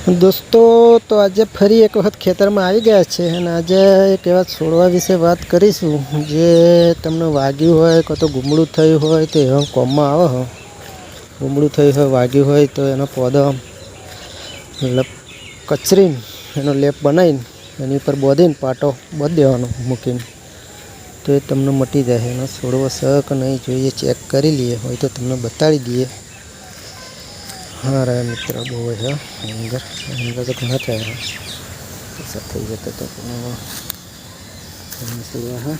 दोस्तों तो आज फरी एक वक्त खेतर में आई गया है અને આજે એક એવા છોડવા વિશે વાત કરીશું જે તમને વાગ્યું હોય કે તો ગુમડું થયું હોય તો એવા કોમમાં આવે હો. ગુમડું થયું હોય વાગ્યું હોય તો એનો પોદો કચરીને એનો લેપ બનાવીને એની ઉપર બોધીને પાટો બાંધી દેવાનો મૂકીને તો એ તમને મટી જાય. એનો છોડવો સક નહીં જોઈએ ચેક કરી લઈએ હોય તો તમને બતાવી દઈએ. हाँ रहा मित्र बहु है अंदर तो घना था ऐसा थी जाता तो है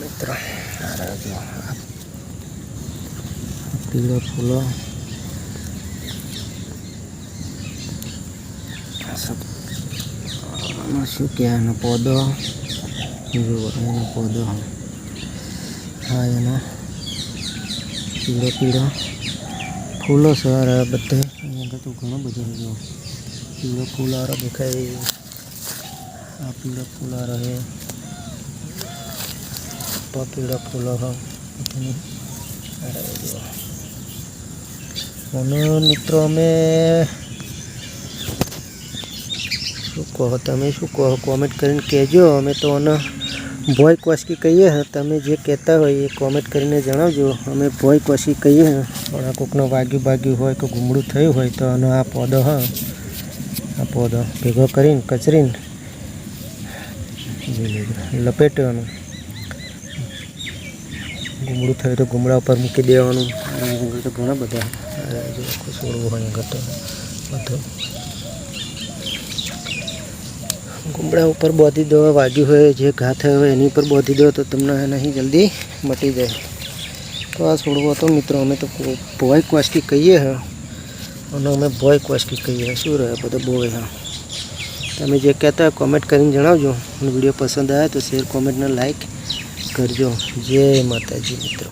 मित्र आ रहा जो पीला फूलो सब शू क्या है पौधो पौधो हाँ एना पीलो पीलो फूलो सारा बधे अँ तो घणो बधो जो पीलो फूल आ रहा दिखाई. आ पीला फूल आ रहा है तो पीला फूल मित्रों में शू कहो तमें शू कहो कॉमेंट कर कहजो. अमे तो भोय क्वास्की कहीए हैं तमें जे कहता हो ये कॉमेंट करीने जणावजो. अमे भोय क्वास्की कहीए हैं पण आ कोकने वाग्यु बाग्यु होय के गुमड़ू थयुं होय तो आनो आ पौधो है आ पौधो भेगो करीने कचरीने लपेटवानुं. गुमड़ू थयुं तो गुमड़ा पर मूकी देवानुं. तो घणा बधा छोड़वो होय तो बधो गुमड़ा ऊपर बांधी दो. वाग्यु होय जे घा थयो होय एनी पर बांधी दो तो तमने नहीं जल्दी मटी जाए. तो आ छोड़वो तो मित्रों अमे तो भोय क्वास्की कहीए हैं और अमे भोय क्वास्की कहीए हैं. शू रहे बधो बोय हाँ तमें जे कहता है कॉमेंट करीने जणावजो. वीडियो पसंद आए तो शेयर कॉमेंट ने लाइक करजो. जय माताजी मित्रों.